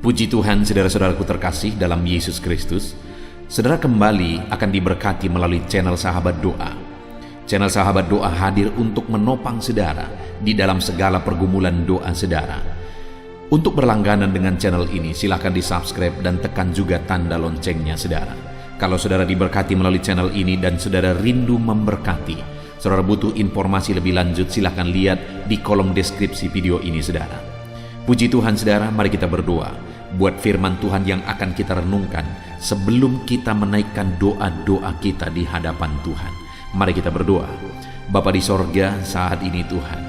Puji Tuhan, saudara-saudaraku terkasih dalam Yesus Kristus. Saudara kembali akan diberkati melalui channel Sahabat Doa. Channel Sahabat Doa hadir untuk menopang saudara di dalam segala pergumulan doa saudara. Untuk berlangganan dengan channel ini, silakan di-subscribe dan tekan juga tanda loncengnya saudara. Kalau saudara diberkati melalui channel ini dan saudara rindu memberkati, saudara butuh informasi lebih lanjut, silakan lihat di kolom deskripsi video ini saudara. Puji Tuhan saudara, mari kita berdoa buat firman Tuhan yang akan kita renungkan sebelum kita menaikkan doa-doa kita di hadapan Tuhan. Mari kita berdoa. Bapa di sorga, saat ini Tuhan,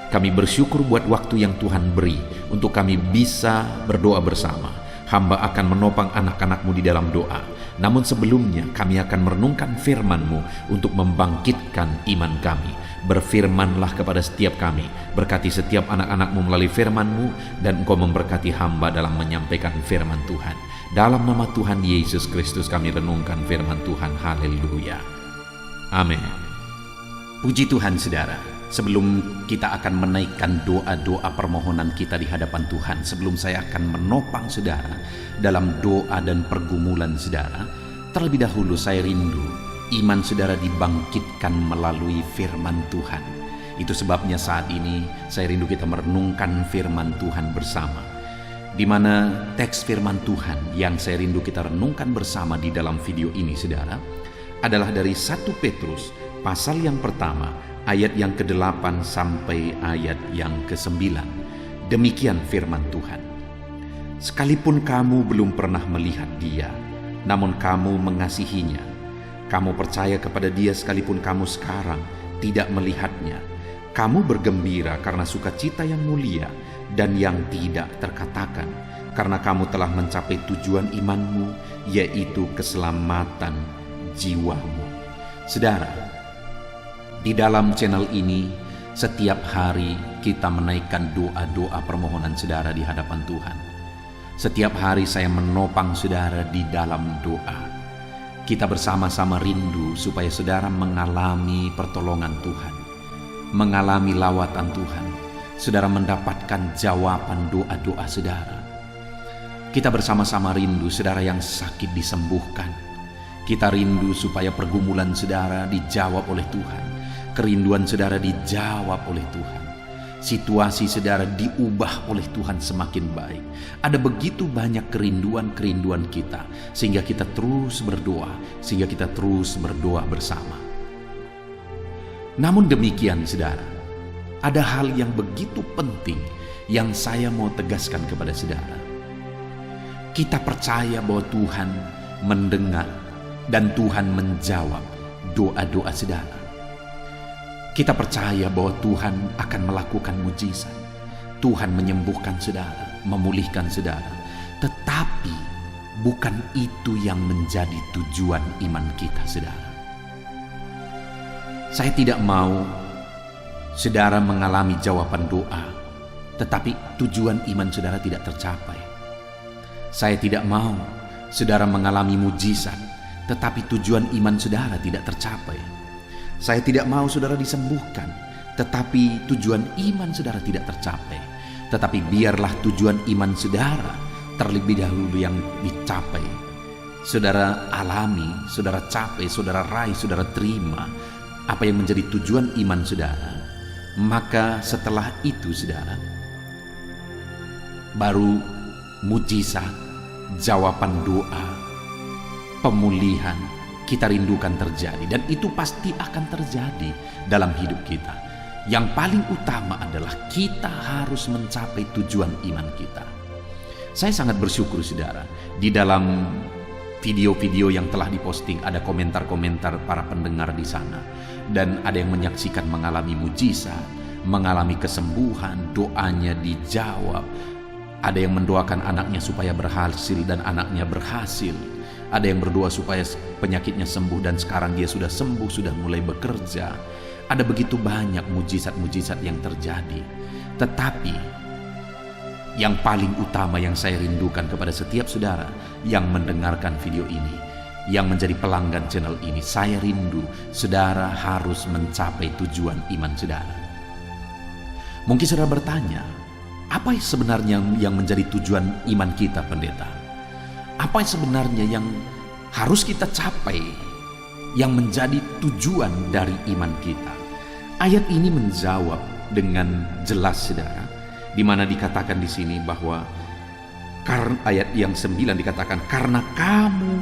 kami bersyukur buat waktu yang Tuhan beri untuk kami bisa berdoa bersama. Hamba akan menopang anak-anak-Mu di dalam doa. Namun sebelumnya kami akan merenungkan firman-Mu untuk membangkitkan iman kami. Berfirmanlah kepada setiap kami, berkati setiap anak-anak-Mu melalui firman-Mu, dan Engkau memberkati hamba dalam menyampaikan firman Tuhan. Dalam nama Tuhan Yesus Kristus kami renungkan firman Tuhan. Haleluya. Amin. Puji Tuhan saudara. Sebelum kita akan menaikkan doa-doa permohonan kita di hadapan Tuhan, sebelum saya akan menopang saudara dalam doa dan pergumulan saudara, terlebih dahulu saya rindu iman saudara dibangkitkan melalui firman Tuhan. Itu sebabnya saat ini saya rindu kita merenungkan firman Tuhan bersama, di mana teks firman Tuhan yang saya rindu kita renungkan bersama di dalam video ini saudara adalah dari 1 Petrus pasal yang pertama, ayat yang ke-8 sampai ayat yang ke-9. Demikian firman Tuhan. Sekalipun kamu belum pernah melihat Dia, namun kamu mengasihinya. Kamu percaya kepada Dia sekalipun kamu sekarang tidak melihatnya. Kamu bergembira karena sukacita yang mulia dan yang tidak terkatakan, karena kamu telah mencapai tujuan imanmu, yaitu keselamatan jiwamu. Saudara, di dalam channel ini setiap hari kita menaikkan doa-doa permohonan saudara di hadapan Tuhan. Setiap hari saya menopang saudara di dalam doa. Kita bersama-sama rindu supaya saudara mengalami pertolongan Tuhan, mengalami lawatan Tuhan. Saudara mendapatkan jawaban doa-doa saudara. Kita bersama-sama rindu saudara yang sakit disembuhkan. Kita rindu supaya pergumulan saudara dijawab oleh Tuhan. Kerinduan saudara dijawab oleh Tuhan. Situasi saudara diubah oleh Tuhan semakin baik. Ada begitu banyak kerinduan-kerinduan kita, sehingga kita terus berdoa, bersama. Namun demikian saudara, ada hal yang begitu penting yang saya mau tegaskan kepada saudara. Kita percaya bahwa Tuhan mendengar dan Tuhan menjawab doa-doa saudara. Kita percaya bahwa Tuhan akan melakukan mujizat. Tuhan menyembuhkan saudara, memulihkan saudara. Tetapi bukan itu yang menjadi tujuan iman kita saudara. Saya tidak mau saudara mengalami jawaban doa, tetapi tujuan iman saudara tidak tercapai. Saya tidak mau saudara mengalami mujizat, tetapi tujuan iman saudara tidak tercapai. Saya tidak mau saudara disembuhkan, tetapi tujuan iman saudara tidak tercapai. Tetapi biarlah tujuan iman saudara terlebih dahulu yang dicapai. Saudara alami, saudara capai, saudara raih, saudara terima apa yang menjadi tujuan iman saudara. Maka setelah itu saudara, baru mujizat, jawaban doa, pemulihan kita rindukan terjadi, dan itu pasti akan terjadi dalam hidup kita. Yang paling utama adalah kita harus mencapai tujuan iman kita. Saya sangat bersyukur saudara, di dalam video-video yang telah diposting ada komentar-komentar para pendengar di sana, dan ada yang menyaksikan mengalami mujizat, mengalami kesembuhan, doanya dijawab. Ada yang mendoakan anaknya supaya berhasil dan anaknya berhasil. Ada yang berdoa supaya penyakitnya sembuh dan sekarang dia sudah sembuh, sudah mulai bekerja. Ada begitu banyak mujizat-mujizat yang terjadi. Tetapi yang paling utama yang saya rindukan kepada setiap saudara yang mendengarkan video ini, yang menjadi pelanggan channel ini, saya rindu saudara harus mencapai tujuan iman saudara. Mungkin saudara bertanya, Apa sebenarnya yang menjadi tujuan iman kita, pendeta? Apa sebenarnya yang harus kita capai, yang menjadi tujuan dari iman kita? Ayat ini menjawab dengan jelas, saudara, di mana dikatakan di sini bahwa ayat yang 9 dikatakan, karena kamu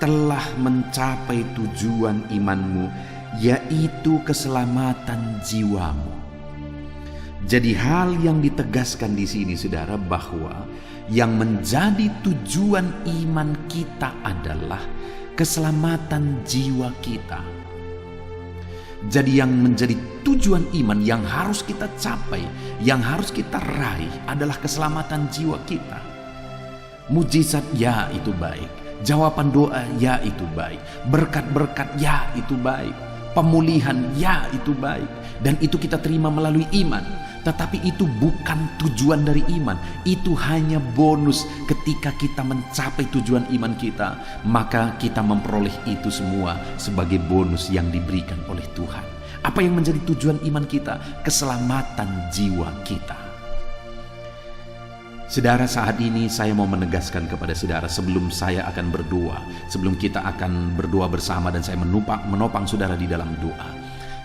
telah mencapai tujuan imanmu, yaitu keselamatan jiwamu. Jadi hal yang ditegaskan di sini, saudara, bahwa yang menjadi tujuan iman kita adalah keselamatan jiwa kita. Jadi yang menjadi tujuan iman yang harus kita capai, yang harus kita raih adalah keselamatan jiwa kita. Mujizat, ya itu baik. Jawaban doa, ya itu baik. Berkat-berkat, ya itu baik. Pemulihan, ya itu baik. Dan itu kita terima melalui iman. Tetapi itu bukan tujuan dari iman. Itu hanya bonus ketika kita mencapai tujuan iman kita. Maka kita memperoleh itu semua sebagai bonus yang diberikan oleh Tuhan. Apa yang menjadi tujuan iman kita? Keselamatan jiwa kita. Saudara, saat ini saya mau menegaskan kepada saudara sebelum saya akan berdoa, sebelum kita akan berdoa bersama dan saya menopang saudara di dalam doa.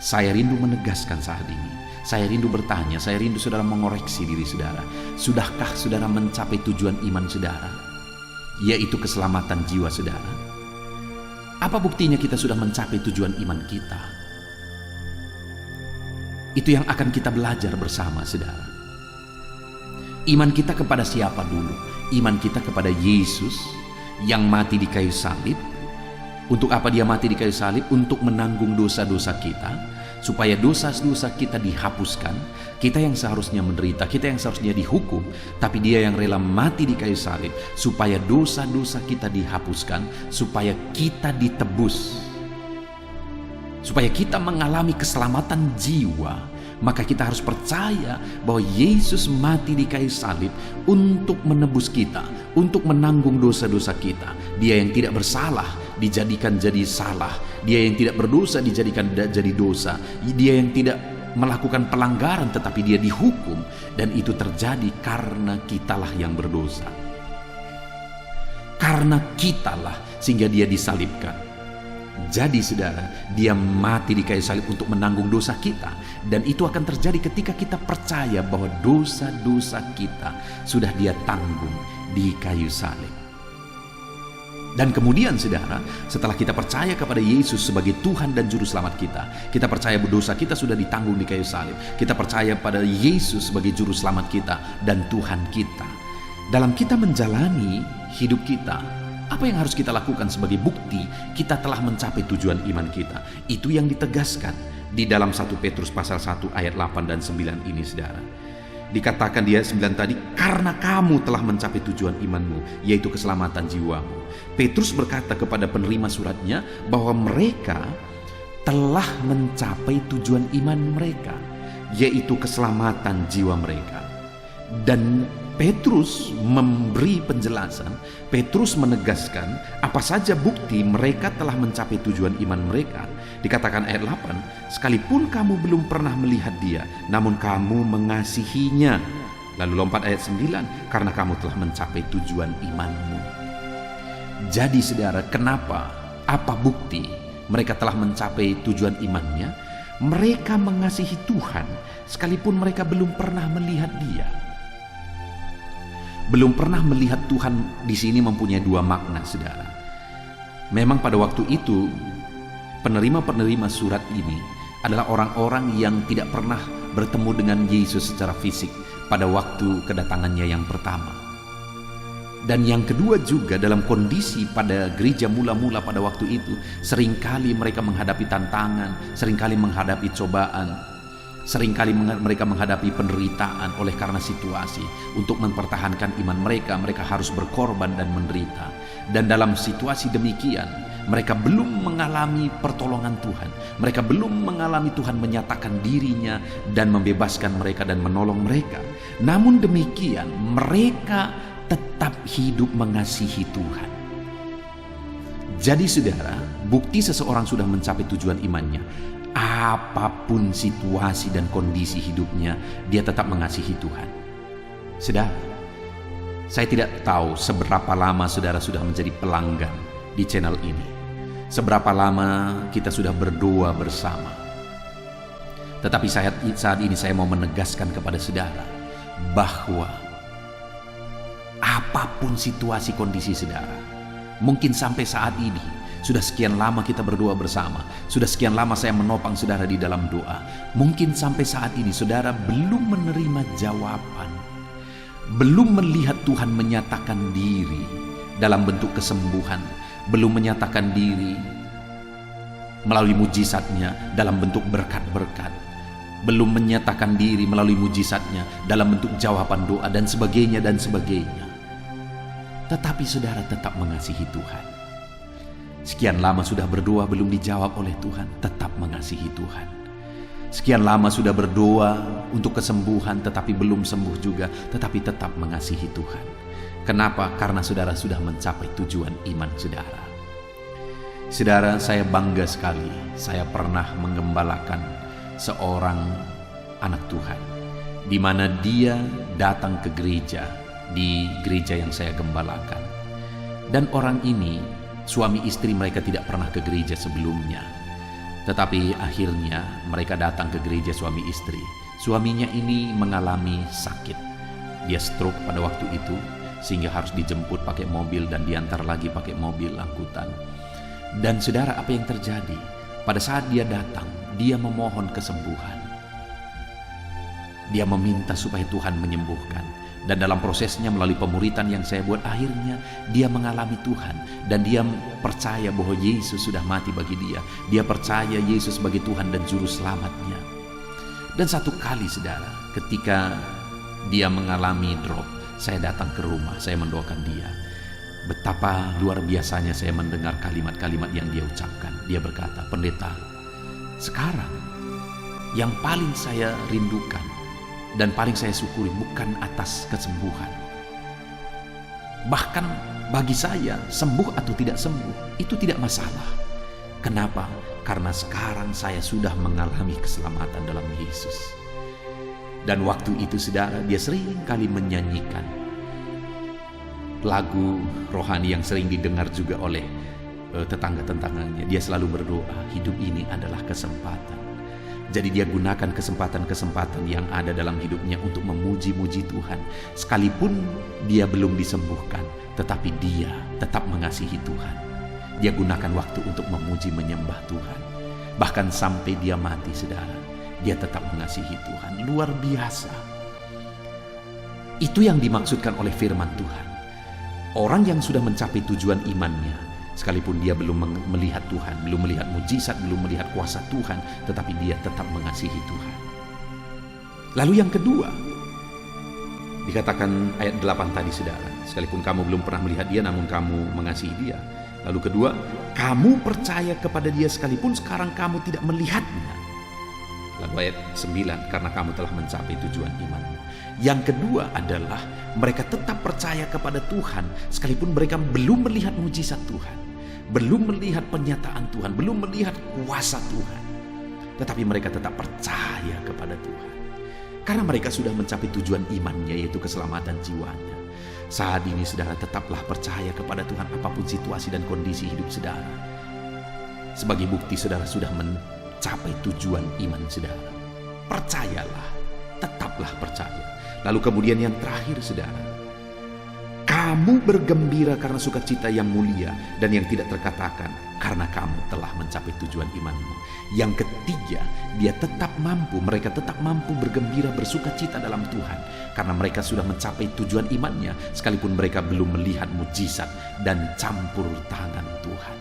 Saya rindu menegaskan saat ini. Saya rindu bertanya, saya rindu saudara mengoreksi diri saudara. Sudahkah saudara mencapai tujuan iman saudara? Yaitu keselamatan jiwa saudara. Apa buktinya kita sudah mencapai tujuan iman kita? Itu yang akan kita belajar bersama saudara. Iman kita kepada siapa dulu? Iman kita kepada Yesus yang mati di kayu salib. Untuk apa dia mati di kayu salib? Untuk menanggung dosa-dosa kita, supaya dosa-dosa kita dihapuskan. Kita yang seharusnya menderita, kita yang seharusnya dihukum, tapi dia yang rela mati di kayu salib supaya dosa-dosa kita dihapuskan, supaya kita ditebus, supaya kita mengalami keselamatan jiwa. Maka kita harus percaya bahwa Yesus mati di kayu salib untuk menebus kita, untuk menanggung dosa-dosa kita. Dia yang tidak bersalah dijadikan jadi salah, dia yang tidak berdosa dijadikan jadi dosa, dia yang tidak melakukan pelanggaran tetapi dia dihukum, dan itu terjadi karena kitalah yang berdosa. Karena kitalah sehingga dia disalibkan. Jadi saudara, dia mati di kayu salib untuk menanggung dosa kita. Dan itu akan terjadi ketika kita percaya bahwa dosa-dosa kita sudah dia tanggung di kayu salib. Dan kemudian saudara, setelah kita percaya kepada Yesus sebagai Tuhan dan Juru Selamat kita percaya bahwa dosa kita sudah ditanggung di kayu salib. Kita percaya pada Yesus sebagai Juru Selamat kita dan Tuhan kita. Dalam kita menjalani hidup kita, apa yang harus kita lakukan sebagai bukti kita telah mencapai tujuan iman kita? Itu yang ditegaskan di dalam 1 Petrus pasal 1 ayat 8 dan 9 ini saudara. Dikatakan di ayat 9 tadi, karena kamu telah mencapai tujuan imanmu, yaitu keselamatan jiwamu. Petrus berkata kepada penerima suratnya bahwa mereka telah mencapai tujuan iman mereka, yaitu keselamatan jiwa mereka. Dan Petrus memberi penjelasan, Petrus menegaskan apa saja bukti mereka telah mencapai tujuan iman mereka. Dikatakan ayat 8, sekalipun kamu belum pernah melihat dia, namun kamu mengasihinya. Lalu lompat ayat 9, karena kamu telah mencapai tujuan imanmu. Jadi saudara, kenapa? Apa bukti mereka telah mencapai tujuan imannya? Mereka mengasihi Tuhan, sekalipun mereka belum pernah melihat dia. Belum pernah melihat Tuhan di sini mempunyai dua makna, saudara. Memang pada waktu itu penerima-penerima surat ini adalah orang-orang yang tidak pernah bertemu dengan Yesus secara fisik pada waktu kedatangannya yang pertama. Dan yang kedua juga dalam kondisi pada gereja mula-mula pada waktu itu, seringkali mereka menghadapi tantangan, seringkali menghadapi cobaan, seringkali mereka menghadapi penderitaan oleh karena situasi. Untuk mempertahankan iman mereka, mereka harus berkorban dan menderita. Dan dalam situasi demikian, mereka belum mengalami pertolongan Tuhan. Mereka belum mengalami Tuhan menyatakan dirinya dan membebaskan mereka dan menolong mereka. Namun demikian, mereka tetap hidup mengasihi Tuhan. Jadi saudara, bukti seseorang sudah mencapai tujuan imannya, apapun situasi dan kondisi hidupnya, dia tetap mengasihi Tuhan. Saudara, saya tidak tahu seberapa lama saudara sudah menjadi pelanggan di channel ini. Seberapa lama kita sudah berdoa bersama. Tetapi saat ini saya mau menegaskan kepada saudara bahwa apapun situasi kondisi saudara, mungkin sampai saat ini sudah sekian lama kita berdoa bersama, sudah sekian lama saya menopang saudara di dalam doa. Mungkin sampai saat ini saudara belum menerima jawaban, belum melihat Tuhan menyatakan diri dalam bentuk kesembuhan, belum menyatakan diri melalui mujizatnya dalam bentuk berkat-berkat, belum menyatakan diri melalui mujizatnya dalam bentuk jawaban doa dan sebagainya dan sebagainya. Tetapi saudara tetap mengasihi Tuhan. Sekian lama sudah berdoa belum dijawab oleh Tuhan, tetap mengasihi Tuhan. Sekian lama sudah berdoa untuk kesembuhan tetapi belum sembuh juga, tetapi tetap mengasihi Tuhan. Kenapa? Karena saudara sudah mencapai tujuan iman saudara. Saudara, saya bangga sekali saya pernah menggembalakan seorang anak Tuhan, di mana dia datang ke gereja, di gereja yang saya gembalakan. Dan orang ini, suami istri mereka tidak pernah ke gereja sebelumnya. Tetapi akhirnya mereka datang ke gereja suami istri. Suaminya ini mengalami sakit. Dia stroke pada waktu itu, sehingga harus dijemput pakai mobil dan diantar lagi pakai mobil angkutan. Dan saudara, apa yang terjadi? Pada saat dia datang, dia memohon kesembuhan. Dia meminta supaya Tuhan menyembuhkan. Dan dalam prosesnya melalui pemuritan yang saya buat, akhirnya dia mengalami Tuhan. Dan dia percaya bahwa Yesus sudah mati bagi dia. Dia percaya Yesus sebagai Tuhan dan Juru Selamatnya. Dan satu kali saudara, ketika dia mengalami drop, saya datang ke rumah, saya mendoakan dia. Betapa luar biasanya saya mendengar kalimat-kalimat yang dia ucapkan. Dia berkata, "Pendeta, sekarang yang paling saya rindukan dan paling saya syukuri bukan atas kesembuhan. Bahkan bagi saya, sembuh atau tidak sembuh, itu tidak masalah. Kenapa? Karena sekarang saya sudah mengalami keselamatan dalam Yesus." Dan waktu itu saudara, dia sering kali menyanyikan lagu rohani yang sering didengar juga oleh tetangga-tetangganya. Dia selalu berdoa, hidup ini adalah kesempatan. Jadi dia gunakan kesempatan-kesempatan yang ada dalam hidupnya untuk memuji-muji Tuhan. Sekalipun dia belum disembuhkan, tetapi dia tetap mengasihi Tuhan. Dia gunakan waktu untuk memuji menyembah Tuhan. Bahkan sampai dia mati saudara, dia tetap mengasihi Tuhan. Luar biasa. Itu yang dimaksudkan oleh firman Tuhan. Orang yang sudah mencapai tujuan imannya, sekalipun dia belum melihat Tuhan, belum melihat mujizat, belum melihat kuasa Tuhan, tetapi dia tetap mengasihi Tuhan. Lalu yang kedua, dikatakan ayat 8 tadi saudara, sekalipun kamu belum pernah melihat dia, namun kamu mengasihi dia. Lalu kedua, kamu percaya kepada dia sekalipun sekarang kamu tidak melihatnya. Lalu ayat 9, karena kamu telah mencapai tujuan imanmu. Yang kedua adalah mereka tetap percaya kepada Tuhan sekalipun mereka belum melihat mujizat Tuhan, belum melihat penyataan Tuhan, belum melihat kuasa Tuhan. Tetapi mereka tetap percaya kepada Tuhan. Karena mereka sudah mencapai tujuan imannya, yaitu keselamatan jiwanya. Saat ini saudara, tetaplah percaya kepada Tuhan apapun situasi dan kondisi hidup saudara. Sebagai bukti saudara sudah mencapai tujuan iman saudara. Percayalah, tetaplah percaya. Lalu kemudian yang terakhir saudara, kamu bergembira karena sukacita yang mulia dan yang tidak terkatakan, karena kamu telah mencapai tujuan imanmu. Yang ketiga, mereka tetap mampu bergembira bersukacita dalam Tuhan, karena mereka sudah mencapai tujuan imannya, sekalipun mereka belum melihat mujizat dan campur tangan Tuhan.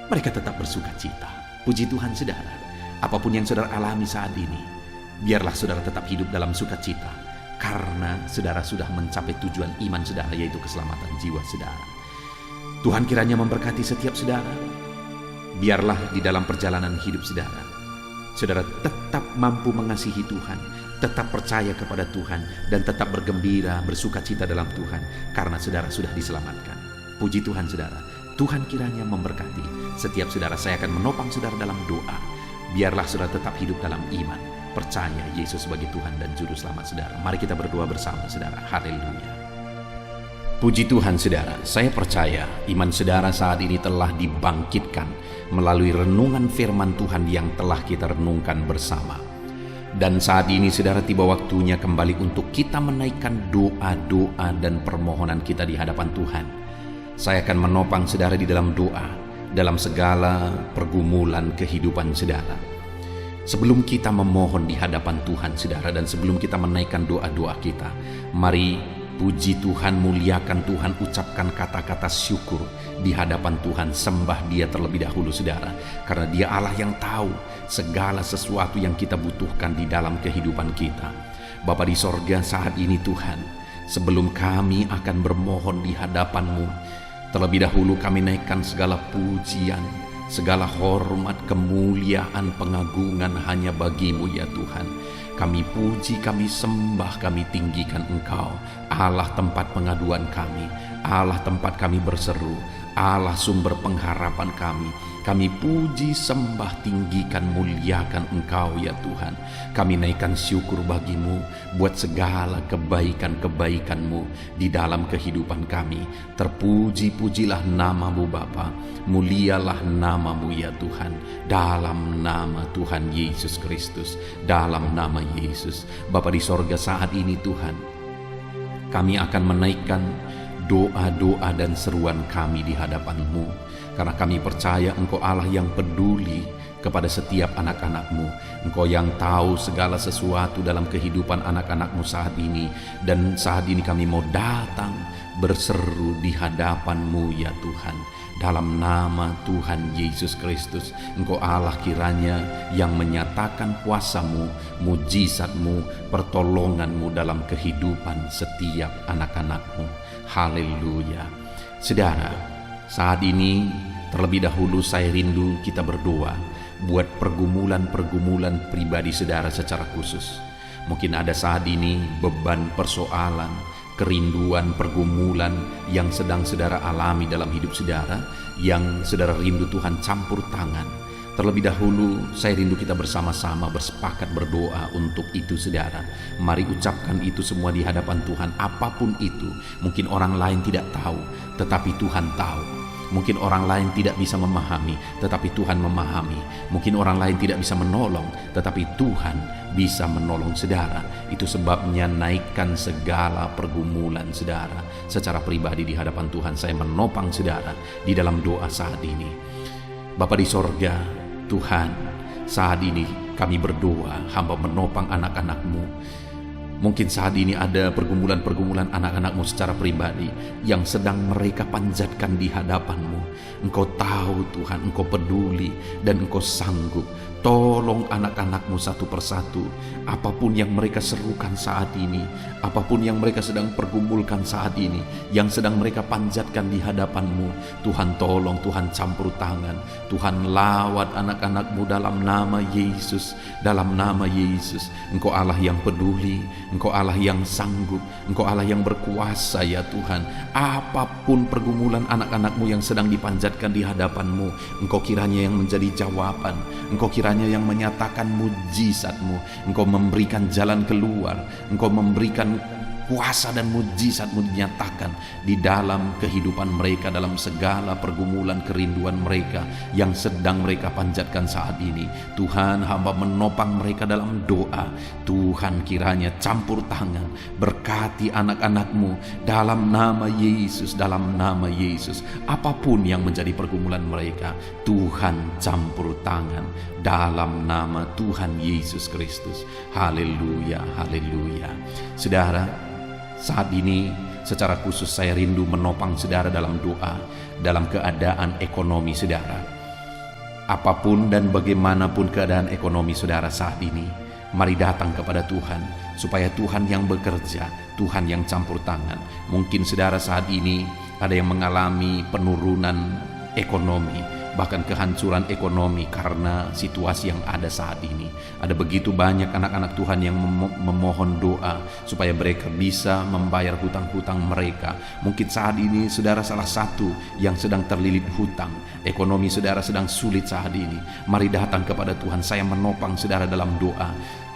Mereka tetap bersukacita. Puji Tuhan saudara, apapun yang saudara alami saat ini, biarlah saudara tetap hidup dalam sukacita, karena saudara sudah mencapai tujuan iman saudara, yaitu keselamatan jiwa saudara. Tuhan kiranya memberkati setiap saudara. Biarlah di dalam perjalanan hidup saudara, saudara tetap mampu mengasihi Tuhan, tetap percaya kepada Tuhan, dan tetap bergembira, bersukacita dalam Tuhan, karena saudara sudah diselamatkan. Puji Tuhan saudara. Tuhan kiranya memberkati setiap saudara. Saya akan menopang saudara dalam doa. Biarlah saudara tetap hidup dalam iman. percaya Yesus sebagai Tuhan dan Juru Selamat saudara. Mari kita berdoa bersama saudara. Haleluya. Puji Tuhan saudara, saya percaya iman saudara saat ini telah dibangkitkan melalui renungan firman Tuhan yang telah kita renungkan bersama. Dan saat ini saudara tiba waktunya kembali untuk kita menaikkan doa-doa dan permohonan kita di hadapan Tuhan. Saya akan menopang saudara di dalam doa, dalam segala pergumulan kehidupan saudara. Sebelum kita memohon di hadapan Tuhan saudara, dan sebelum kita menaikkan doa-doa kita, mari puji Tuhan, muliakan Tuhan, ucapkan kata-kata syukur di hadapan Tuhan, sembah Dia terlebih dahulu saudara, karena Dia Allah yang tahu segala sesuatu yang kita butuhkan di dalam kehidupan kita. Bapa di sorga, saat ini Tuhan, sebelum kami akan bermohon di hadapan-Mu, terlebih dahulu kami naikkan segala pujian, segala hormat, kemuliaan, pengagungan hanya bagi-Mu ya Tuhan. Kami puji, kami sembah, kami tinggikan Engkau, Allah tempat pengaduan kami, Allah tempat kami berseru, Allah sumber pengharapan kami. Kami puji, sembah, tinggikan, muliakan Engkau ya Tuhan. Kami naikkan syukur bagi-Mu buat segala kebaikan-kebaikan-Mu di dalam kehidupan kami. Terpuji-pujilah nama-Mu Bapa, mulialah nama-Mu ya Tuhan. Dalam nama Tuhan Yesus Kristus, dalam nama Yesus. Bapa di sorga, saat ini Tuhan, kami akan menaikkan doa-doa dan seruan kami di hadapan-Mu. Karena kami percaya Engkau Allah yang peduli kepada setiap anak-anak-Mu. Engkau yang tahu segala sesuatu dalam kehidupan anak-anak-Mu saat ini. Dan saat ini kami mau datang berseru di hadapan-Mu ya Tuhan. Dalam nama Tuhan Yesus Kristus, Engkau Allah kiranya yang menyatakan kuasa-Mu, mujizat-Mu, pertolongan-Mu dalam kehidupan setiap anak-anak-Mu. Haleluya. Saudara, saat ini terlebih dahulu saya rindu kita berdoa buat pergumulan-pergumulan pribadi saudara secara khusus. Mungkin ada saat ini beban persoalan, kerinduan, pergumulan yang sedang saudara alami dalam hidup saudara, yang saudara rindu Tuhan campur tangan. Terlebih dahulu saya rindu kita bersama-sama bersepakat berdoa untuk itu saudara. Mari ucapkan itu semua di hadapan Tuhan. Apapun itu, mungkin orang lain tidak tahu, tetapi Tuhan tahu. Mungkin orang lain tidak bisa memahami, tetapi Tuhan memahami. Mungkin orang lain tidak bisa menolong, tetapi Tuhan bisa menolong saudara. Itu sebabnya naikkan segala pergumulan saudara secara pribadi di hadapan Tuhan. Saya menopang saudara di dalam doa saat ini. Bapa di sorga, Tuhan, saat ini kami berdoa, hamba menopang anak-anak-Mu. Mungkin saat ini ada pergumulan-pergumulan anak-anak-Mu secara pribadi yang sedang mereka panjatkan di hadapan-Mu. Engkau tahu Tuhan, Engkau peduli dan Engkau sanggup. Tolong anak-anak-Mu satu persatu. Apapun yang mereka serukan saat ini, apapun yang mereka sedang pergumulkan saat ini, yang sedang mereka panjatkan di hadapan-Mu, Tuhan tolong, Tuhan campur tangan. Tuhan lawat anak-anak-Mu dalam nama Yesus, dalam nama Yesus. Engkau Allah yang peduli, Engkau Allah yang sanggup, Engkau Allah yang berkuasa ya Tuhan. Apapun pergumulan anak-anak-Mu yang sedang dipanjatkan di hadapan-Mu, Engkau kiranya yang menjadi jawaban. Engkau kiranya yang menyatakan mujizat-Mu. Engkau memberikan jalan keluar. Engkau memberikan kuasa dan mujizat-Mu dinyatakan di dalam kehidupan mereka, dalam segala pergumulan kerinduan mereka yang sedang mereka panjatkan saat ini. Tuhan, hamba menopang mereka dalam doa. Tuhan kiranya campur tangan, berkati anak-anak-Mu dalam nama Yesus, dalam nama Yesus. Apapun yang menjadi pergumulan mereka, Tuhan campur tangan dalam nama Tuhan Yesus Kristus. Haleluya, haleluya. Saudara, saat ini secara khusus saya rindu menopang saudara dalam doa, dalam keadaan ekonomi saudara. Apapun dan bagaimanapun keadaan ekonomi saudara saat ini, mari datang kepada Tuhan, supaya Tuhan yang bekerja, Tuhan yang campur tangan. Mungkin saudara saat ini ada yang mengalami penurunan ekonomi, bahkan kehancuran ekonomi karena situasi yang ada saat ini. Ada begitu banyak anak-anak Tuhan yang memohon doa supaya mereka bisa membayar hutang-hutang mereka. Mungkin saat ini saudara salah satu yang sedang terlilit hutang, ekonomi saudara sedang sulit saat ini. Mari datang kepada Tuhan. Saya menopang saudara dalam doa.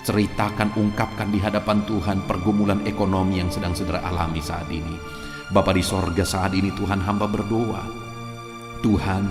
Ceritakan, ungkapkan di hadapan Tuhan pergumulan ekonomi yang sedang saudara alami saat ini. Bapa di sorga, saat ini Tuhan hamba berdoa, Tuhan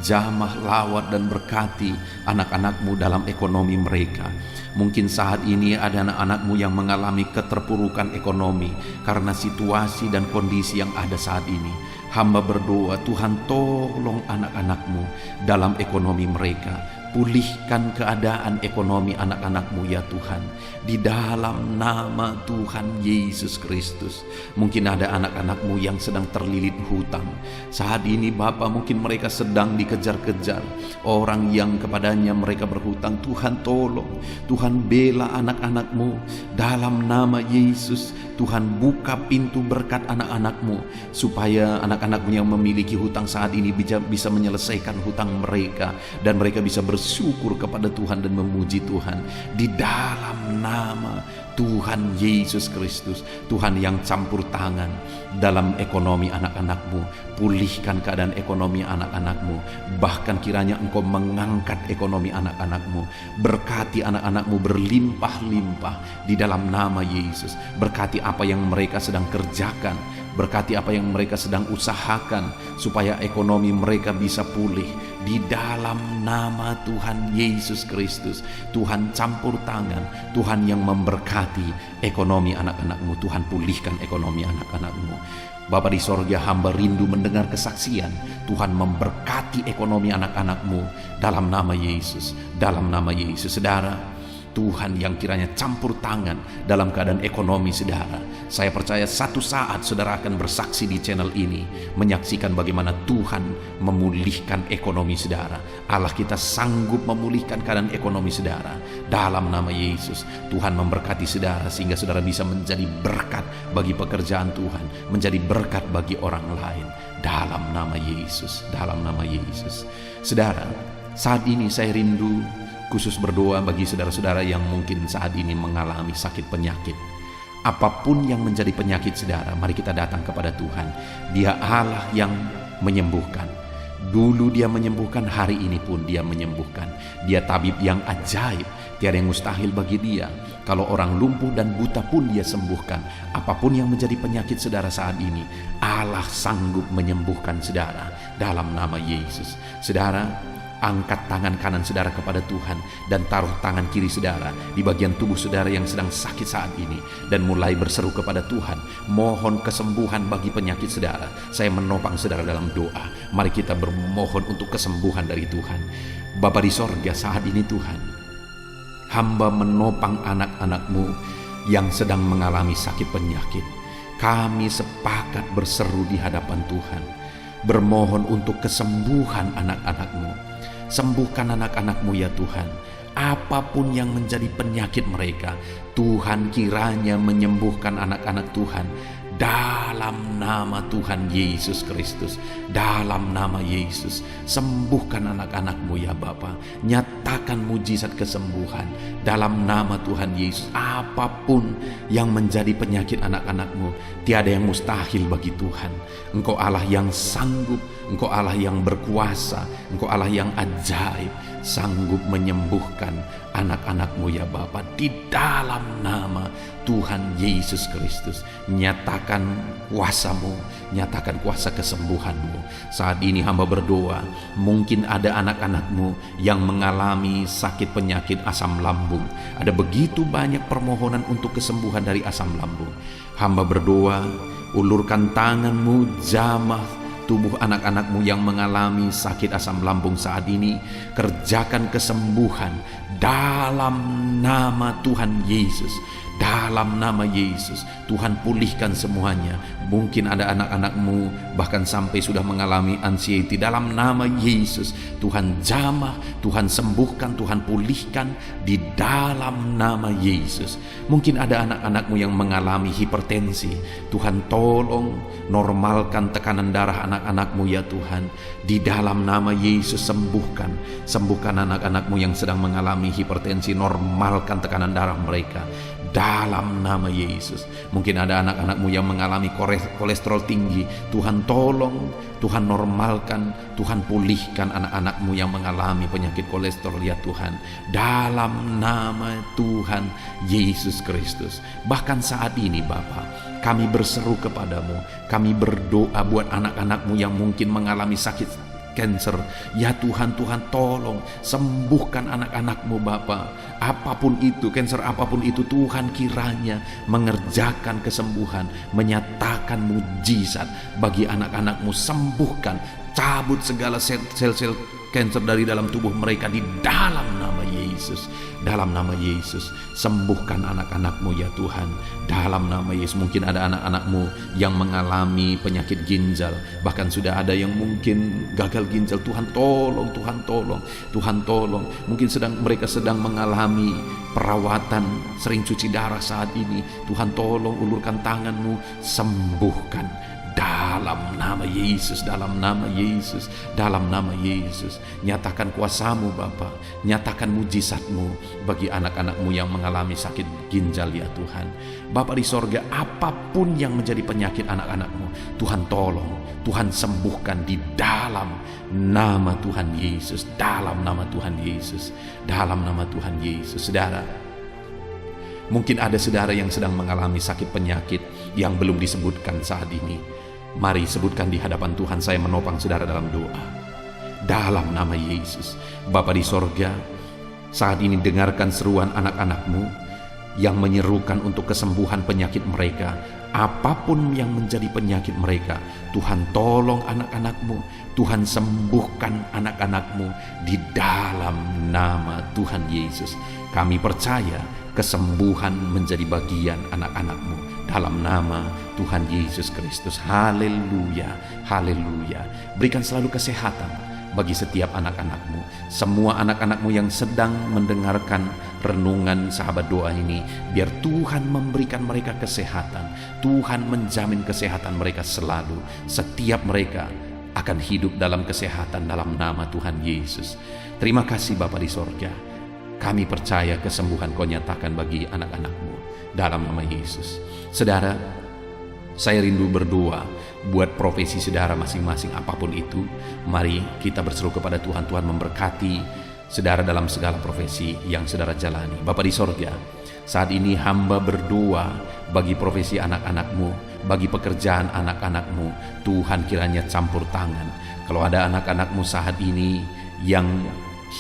jamah, lawat dan berkati anak-anak-Mu dalam ekonomi mereka. Mungkin saat ini ada anak-anak-Mu yang mengalami keterpurukan ekonomi karena situasi dan kondisi yang ada saat ini. Hamba berdoa, Tuhan tolong anak-anak-Mu dalam ekonomi mereka. Pulihkan keadaan ekonomi anak-anak-Mu ya Tuhan, di dalam nama Tuhan Yesus Kristus. Mungkin ada anak-anak-Mu yang sedang terlilit hutang saat ini Bapa, mungkin mereka sedang dikejar-kejar orang yang kepadanya mereka berhutang. Tuhan tolong, Tuhan bela anak-anak-Mu dalam nama Yesus. Tuhan buka pintu berkat anak-anak-Mu, supaya anak-anak-Mu yang memiliki hutang saat ini bisa menyelesaikan hutang mereka, dan mereka bisa bersyukur kepada Tuhan dan memuji Tuhan di dalam nama Tuhan Yesus Kristus. Tuhan yang campur tangan dalam ekonomi anak-anak-Mu, pulihkan keadaan ekonomi anak-anak-Mu. Bahkan kiranya Engkau mengangkat ekonomi anak-anak-Mu, berkati anak-anak-Mu berlimpah-limpah di dalam nama Yesus. Berkati apa yang mereka sedang kerjakan, berkati apa yang mereka sedang usahakan, supaya ekonomi mereka bisa pulih di dalam nama Tuhan Yesus Kristus. Tuhan campur tangan, Tuhan yang memberkati ekonomi anak-anak-Mu. Tuhan pulihkan ekonomi anak-anak-Mu. Bapa di sorga, hamba rindu mendengar kesaksian Tuhan memberkati ekonomi anak-anak-Mu dalam nama Yesus. Dalam nama Yesus, saudara, Tuhan yang kiranya campur tangan dalam keadaan ekonomi saudara. Saya percaya satu saat saudara akan bersaksi di channel ini, menyaksikan bagaimana Tuhan memulihkan ekonomi saudara. Allah kita sanggup memulihkan keadaan ekonomi saudara dalam nama Yesus. Tuhan memberkati saudara sehingga saudara bisa menjadi berkat bagi pekerjaan Tuhan, menjadi berkat bagi orang lain dalam nama Yesus. Dalam nama Yesus. Saudara, saat ini saya rindu khusus berdoa bagi saudara-saudara yang mungkin saat ini mengalami sakit penyakit. Apapun yang menjadi penyakit saudara, mari kita datang kepada Tuhan. Dia Allah yang menyembuhkan. Dulu Dia menyembuhkan, hari ini pun Dia menyembuhkan. Dia tabib yang ajaib, tiada yang mustahil bagi Dia. Kalau orang lumpuh dan buta pun Dia sembuhkan. Apapun yang menjadi penyakit saudara saat ini, Allah sanggup menyembuhkan saudara dalam nama Yesus. Saudara, angkat tangan kanan saudara kepada Tuhan dan taruh tangan kiri saudara di bagian tubuh saudara yang sedang sakit saat ini, dan mulai berseru kepada Tuhan, mohon kesembuhan bagi penyakit saudara. Saya menopang saudara dalam doa. Mari kita bermohon untuk kesembuhan dari Tuhan. Bapa di sorga, saat ini Tuhan, hamba menopang anak-anak-Mu yang sedang mengalami sakit penyakit. Kami sepakat berseru di hadapan Tuhan, bermohon untuk kesembuhan anak-anak-Mu. Sembuhkan anak-anak-Mu ya Tuhan. Apapun yang menjadi penyakit mereka, Tuhan kiranya menyembuhkan anak-anak Tuhan dalam nama Tuhan Yesus Kristus. Dalam nama Yesus, sembuhkan anak-anak-Mu ya Bapa. Nyatakan mujizat kesembuhan dalam nama Tuhan Yesus. Apapun yang menjadi penyakit anak-anak-Mu, tiada yang mustahil bagi Tuhan. Engkau Allah yang sanggup, Engkau Allah yang berkuasa, Engkau Allah yang ajaib, sanggup menyembuhkan anak-anak-Mu ya Bapa. Di dalam nama Tuhan Yesus Kristus, nyatakan kuasa-Mu, nyatakan kuasa kesembuhan-Mu. Saat ini hamba berdoa, mungkin ada anak-anak-Mu yang mengalami sakit penyakit asam lambung. Ada begitu banyak permohonan untuk kesembuhan dari asam lambung. Hamba berdoa, ulurkan tangan-Mu, jamah tubuh anak-anak-Mu yang mengalami sakit asam lambung saat ini. Kerjakan kesembuhan dalam nama Tuhan Yesus. Dalam nama Yesus, Tuhan pulihkan semuanya. Mungkin ada anak-anak-Mu bahkan sampai sudah mengalami anxiety. Dalam nama Yesus, Tuhan jamah, Tuhan sembuhkan, Tuhan pulihkan di dalam nama Yesus. Mungkin ada anak-anak-Mu yang mengalami hipertensi. Tuhan tolong normalkan tekanan darah anak-anak-Mu ya Tuhan. Di dalam nama Yesus, sembuhkan anak-anak-Mu yang sedang mengalami hipertensi. Normalkan tekanan darah mereka dalam nama Yesus. Mungkin ada anak-anakmu yang mengalami kolesterol tinggi, Tuhan tolong, Tuhan normalkan, Tuhan pulihkan anak-anakmu yang mengalami penyakit kolesterol ya Tuhan, dalam nama Tuhan Yesus Kristus. Bahkan saat ini Bapa, kami berseru kepadamu, kami berdoa buat anak-anakmu yang mungkin mengalami sakit cancer. Ya Tuhan, Tuhan tolong sembuhkan anak-anakmu Bapa. Apapun itu, cancer apapun itu, Tuhan kiranya mengerjakan kesembuhan, menyatakan mujizat bagi anak-anakmu. Sembuhkan, cabut segala sel-sel cancer dari dalam tubuh mereka di dalam nama Yesus. Dalam nama Yesus, sembuhkan anak-anakmu ya Tuhan. Dalam nama Yesus. Mungkin ada anak-anakmu yang mengalami penyakit ginjal, bahkan sudah ada yang mungkin gagal ginjal. Tuhan tolong, Tuhan tolong, Tuhan tolong. Mungkin mereka sedang mengalami perawatan, sering cuci darah saat ini. Tuhan tolong, ulurkan tanganmu, sembuhkan. Dalam nama Yesus, dalam nama Yesus, dalam nama Yesus. Nyatakan kuasamu Bapa, nyatakan mujizatmu bagi anak-anakmu yang mengalami sakit ginjal ya Tuhan. Bapa di sorga, apapun yang menjadi penyakit anak-anakmu, Tuhan tolong, Tuhan sembuhkan di dalam nama Tuhan Yesus. Dalam nama Tuhan Yesus, dalam nama Tuhan Yesus. Saudara, mungkin ada saudara yang sedang mengalami sakit penyakit yang belum disebutkan saat ini. Mari sebutkan di hadapan Tuhan. Saya menopang saudara dalam doa. Dalam nama Yesus. Bapa di sorga, saat ini dengarkan seruan anak-anakmu yang menyerukan untuk kesembuhan penyakit mereka. Apapun yang menjadi penyakit mereka, Tuhan tolong anak-anakmu, Tuhan sembuhkan anak-anakmu di dalam nama Tuhan Yesus. Kami percaya kesembuhan menjadi bagian anak-anakmu dalam nama Tuhan Yesus Kristus. Haleluya, haleluya. Berikan selalu kesehatan bagi setiap anak-anakmu. Semua anak-anakmu yang sedang mendengarkan renungan sahabat doa ini, biar Tuhan memberikan mereka kesehatan. Tuhan menjamin kesehatan mereka selalu. Setiap mereka akan hidup dalam kesehatan dalam nama Tuhan Yesus. Terima kasih Bapa di sorga. Kami percaya kesembuhan Kau nyatakan bagi anak-anakmu dalam nama Yesus. Saudara, saya rindu berdoa buat profesi saudara masing-masing apapun itu. Mari kita berseru kepada Tuhan. Tuhan memberkati saudara dalam segala profesi yang saudara jalani. Bapa di sorga, saat ini hamba berdoa bagi profesi anak-anakmu, bagi pekerjaan anak-anakmu. Tuhan kiranya campur tangan. Kalau ada anak-anakmu saat ini yang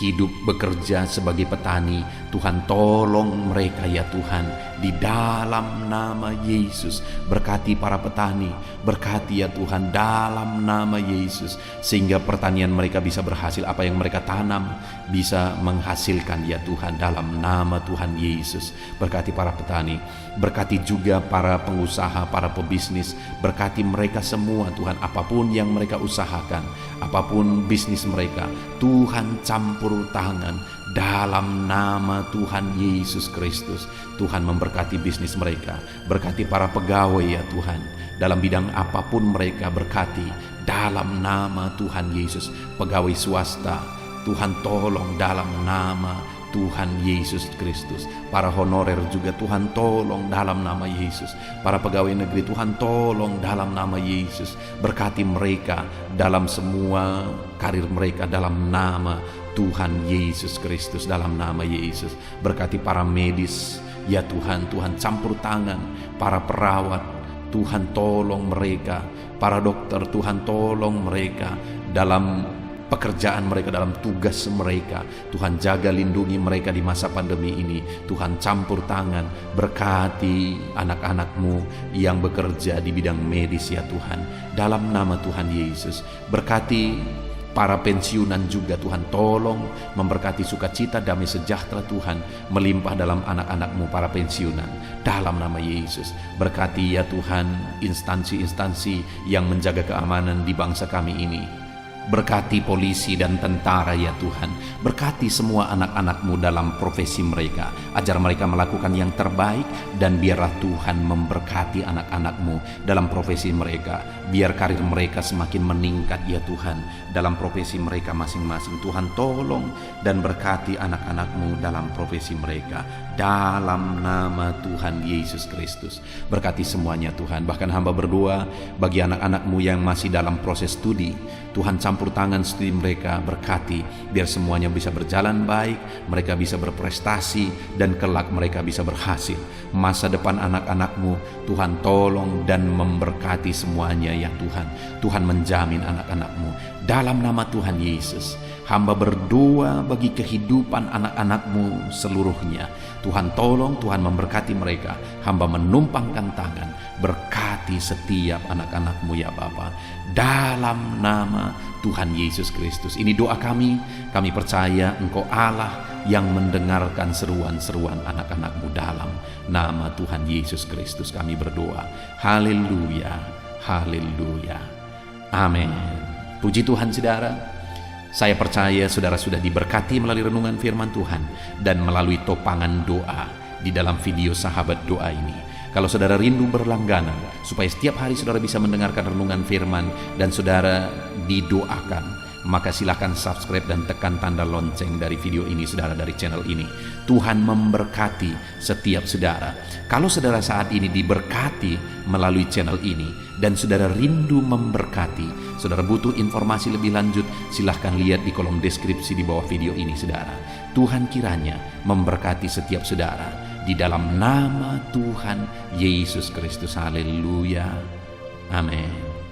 hidup bekerja sebagai petani, Tuhan tolong mereka ya Tuhan, di dalam nama Yesus. Berkati para petani, berkati ya Tuhan dalam nama Yesus, sehingga pertanian mereka bisa berhasil. Apa yang mereka tanam bisa menghasilkan ya Tuhan dalam nama Tuhan Yesus. Berkati para petani, berkati juga para pengusaha, para pebisnis. Berkati mereka semua Tuhan, apapun yang mereka usahakan, apapun bisnis mereka, Tuhan campur tangan dalam nama Tuhan Yesus Kristus. Tuhan memberkati bisnis mereka, berkati para pegawai ya Tuhan, dalam bidang apapun mereka, berkati dalam nama Tuhan Yesus. Pegawai swasta, Tuhan tolong dalam nama Tuhan Yesus Kristus. Para honorer juga Tuhan tolong dalam nama Yesus. Para pegawai negeri Tuhan tolong dalam nama Yesus. Berkati mereka dalam semua karir mereka dalam nama Tuhan Yesus Kristus, dalam nama Yesus. Berkati para medis ya Tuhan, Tuhan campur tangan. Para perawat, Tuhan tolong mereka. Para dokter, Tuhan tolong mereka dalam pekerjaan mereka, dalam tugas mereka. Tuhan jaga lindungi mereka di masa pandemi ini. Tuhan campur tangan. Berkati anak-anakmu yang bekerja di bidang medis ya Tuhan, dalam nama Tuhan Yesus. Berkati para pensiunan juga Tuhan tolong, memberkati sukacita, damai sejahtera Tuhan melimpah dalam anak-anakmu para pensiunan dalam nama Yesus. Berkati ya Tuhan instansi-instansi yang menjaga keamanan di bangsa kami ini. Berkati polisi dan tentara ya Tuhan. Berkati semua anak-anak-Mu dalam profesi mereka. Ajar mereka melakukan yang terbaik, dan biarlah Tuhan memberkati anak-anak-Mu dalam profesi mereka. Biar karir mereka semakin meningkat ya Tuhan dalam profesi mereka masing-masing. Tuhan tolong dan berkati anak-anak-Mu dalam profesi mereka. Dalam nama Tuhan Yesus Kristus. Berkati semuanya Tuhan. Bahkan hamba berdoa bagi anak-anak-Mu yang masih dalam proses studi. Tuhan campur tangan studi mereka, berkati biar semuanya bisa berjalan baik, mereka bisa berprestasi, dan kelak mereka bisa berhasil. Masa depan anak-anak-Mu Tuhan tolong dan memberkati semuanya ya Tuhan. Tuhan menjamin anak-anak-Mu dalam nama Tuhan Yesus. Hamba berdoa bagi kehidupan anak-anak-Mu seluruhnya. Tuhan tolong, Tuhan memberkati mereka. Hamba menumpangkan tangan, berkati setiap anak-anak-Mu ya Bapa. Dalam nama Tuhan Yesus Kristus. Ini doa kami percaya Engkau Allah yang mendengarkan seruan-seruan anak-anak-Mu dalam nama Tuhan Yesus Kristus kami berdoa. Haleluya, haleluya, amin. Puji Tuhan saudara. Saya percaya saudara sudah diberkati melalui renungan firman Tuhan dan melalui topangan doa di dalam video sahabat doa ini. Kalau saudara rindu berlangganan supaya setiap hari saudara bisa mendengarkan renungan firman dan saudara didoakan, maka silakan subscribe dan tekan tanda lonceng dari video ini saudara, dari channel ini. Tuhan memberkati setiap saudara. Kalau saudara saat ini diberkati melalui channel ini dan saudara rindu memberkati, saudara butuh informasi lebih lanjut, silahkan lihat di kolom deskripsi di bawah video ini saudara. Tuhan kiranya memberkati setiap saudara di dalam nama Tuhan Yesus Kristus. Haleluya, amin.